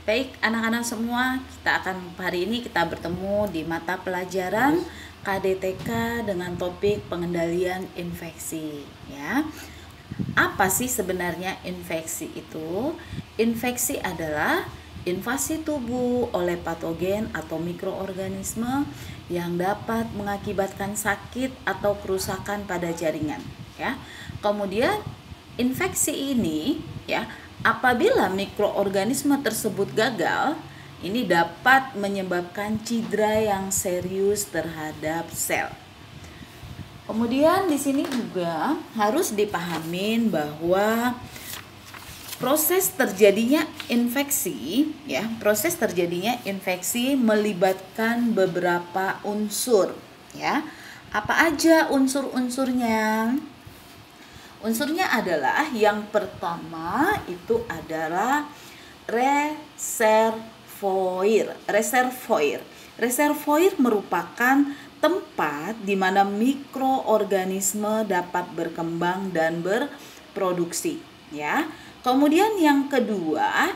Baik, anak-anak semua, hari ini kita bertemu di mata pelajaran KDTK dengan topik pengendalian infeksi, ya. Apa sih sebenarnya infeksi itu? Infeksi adalah invasi tubuh oleh patogen atau mikroorganisme yang dapat mengakibatkan sakit atau kerusakan pada jaringan, ya. Kemudian infeksi ini, ya, apabila mikroorganisme tersebut gagal, ini dapat menyebabkan cedera yang serius terhadap sel. Kemudian di sini juga harus dipahamin bahwa proses terjadinya infeksi melibatkan beberapa unsur, ya. Apa aja unsur-unsurnya? Unsurnya adalah yang pertama itu adalah reservoir. Reservoir merupakan tempat di mana mikroorganisme dapat berkembang dan berproduksi, ya. Kemudian yang kedua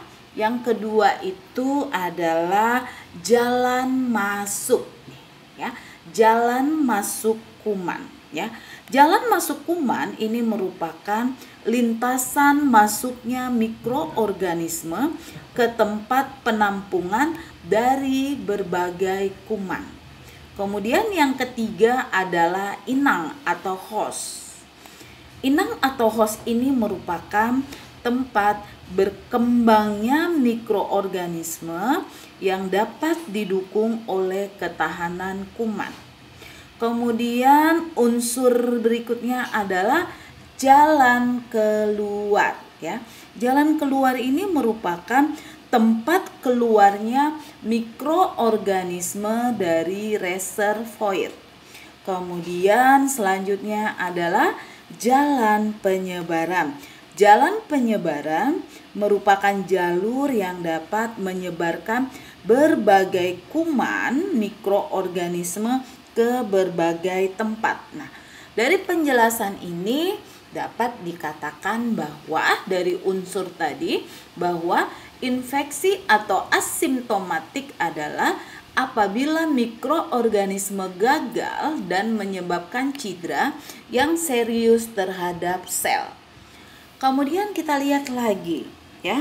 itu adalah jalan masuk, ya. Jalan masuk kuman, ya. Jalan masuk kuman ini merupakan lintasan masuknya mikroorganisme ke tempat penampungan dari berbagai kuman. Kemudian yang ketiga adalah inang atau host. Inang atau host ini merupakan tempat berkembangnya mikroorganisme yang dapat didukung oleh ketahanan kuman. Kemudian unsur berikutnya adalah jalan keluar, ya. Jalan keluar ini merupakan tempat keluarnya mikroorganisme dari reservoir. Kemudian selanjutnya adalah jalan penyebaran. Jalan penyebaran merupakan jalur yang dapat menyebarkan berbagai kuman mikroorganisme ke berbagai tempat. Nah, dari penjelasan ini dapat dikatakan bahwa dari unsur tadi bahwa infeksi atau asimptomatik adalah apabila mikroorganisme gagal dan menyebabkan cedera yang serius terhadap sel. Kemudian kita lihat lagi, ya.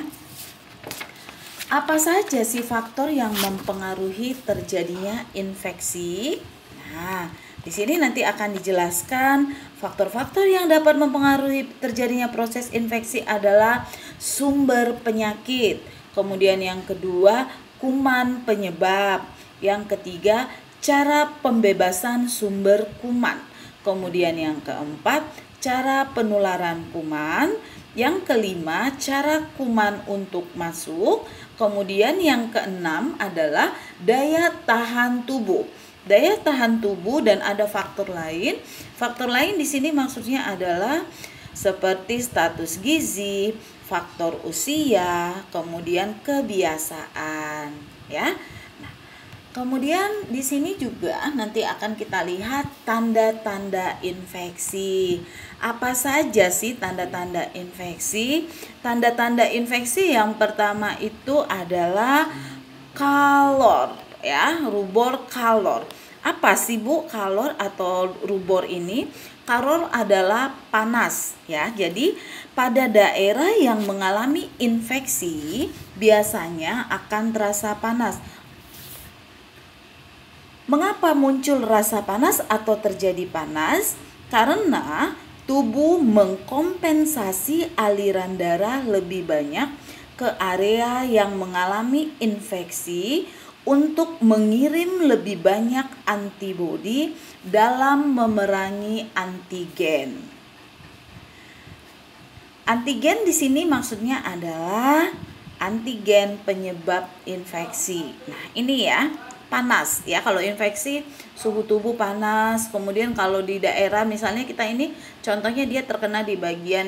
Apa saja sih faktor yang mempengaruhi terjadinya infeksi? Nah, di sini nanti akan dijelaskan faktor-faktor yang dapat mempengaruhi terjadinya proses infeksi adalah sumber penyakit. Kemudian yang kedua, kuman penyebab. Yang ketiga, cara pembebasan sumber kuman. Kemudian yang keempat, cara penularan kuman. Yang kelima, cara kuman untuk masuk. Kemudian yang keenam adalah daya tahan tubuh. Daya tahan tubuh dan ada faktor lain. Faktor lain di sini maksudnya adalah seperti status gizi, faktor usia, kemudian kebiasaan, ya. Nah, kemudian di sini juga nanti akan kita lihat tanda-tanda infeksi. Apa saja sih tanda-tanda infeksi? Tanda-tanda infeksi yang pertama itu adalah kalor, ya, rubor kalor. Apa sih Bu kalor atau rubor ini? Kalor adalah panas, ya. Jadi pada daerah yang mengalami infeksi biasanya akan terasa panas. Mengapa muncul rasa panas atau terjadi panas? Karena tubuh mengkompensasi aliran darah lebih banyak ke area yang mengalami infeksi untuk mengirim lebih banyak antibodi dalam memerangi antigen. Antigen di sini maksudnya adalah antigen penyebab infeksi. Nah, ini ya, panas ya. Kalau infeksi suhu tubuh panas. Kemudian kalau di daerah misalnya kita ini contohnya dia terkena di bagian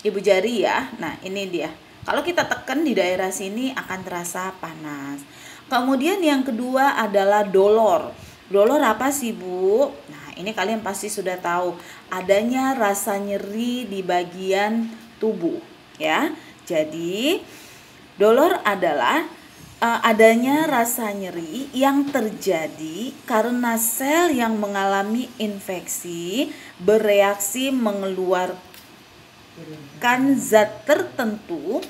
ibu jari ya. Nah, ini dia. Kalau kita tekan di daerah sini akan terasa panas. Kemudian yang kedua adalah dolor. Dolor apa sih Bu? Nah, ini kalian pasti sudah tahu. Adanya rasa nyeri di bagian tubuh ya. Jadi Dolor adalah adanya rasa nyeri yang terjadi karena sel yang mengalami infeksi bereaksi mengeluarkan zat tertentu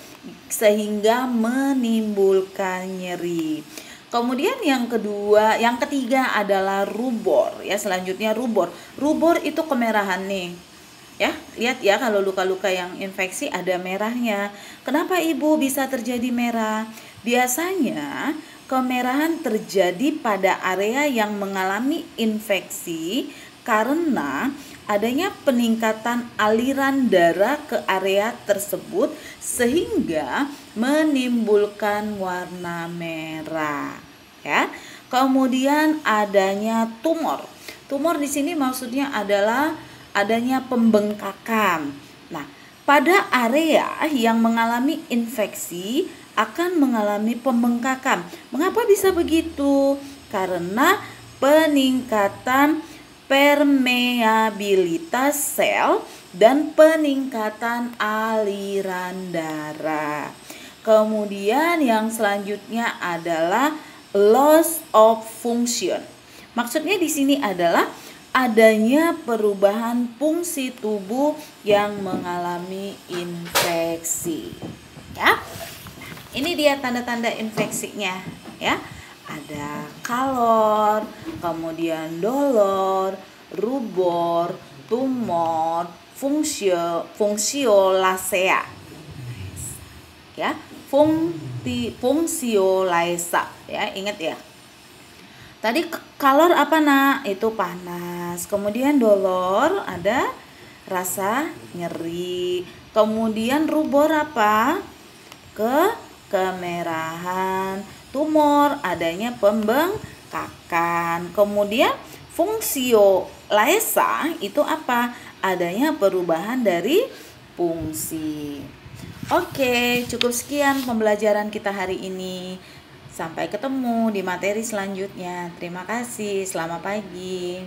sehingga menimbulkan nyeri. Kemudian yang ketiga adalah rubor ya. Selanjutnya rubor. Rubor itu kemerahan nih. Ya, lihat ya, kalau luka-luka yang infeksi ada merahnya. Kenapa Ibu bisa terjadi merah? Biasanya kemerahan terjadi pada area yang mengalami infeksi karena adanya peningkatan aliran darah ke area tersebut sehingga menimbulkan warna merah ya. Kemudian adanya tumor. Tumor di sini maksudnya adalah adanya pembengkakan. Nah, pada area yang mengalami infeksi akan mengalami pembengkakan. Mengapa bisa begitu? Karena peningkatan permeabilitas sel dan peningkatan aliran darah. Kemudian yang selanjutnya adalah loss of function. Maksudnya di sini adalah adanya perubahan fungsi tubuh yang mengalami infeksi. Ya. Ini dia tanda-tanda infeksinya ya. Ada kalor, kemudian dolor, rubor, tumor, fungsiolasea. Ya, fungsiolaesa ya, ingat ya. Tadi kalor apa nak? Itu panas. Kemudian dolor ada rasa nyeri. Kemudian rubor apa? Kemerahan. Tumor adanya pembengkakan. Kemudian fungsiolaesa itu apa? Adanya perubahan dari fungsi. Oke, cukup sekian pembelajaran kita hari ini. Sampai ketemu di materi selanjutnya. Terima kasih. Selamat pagi.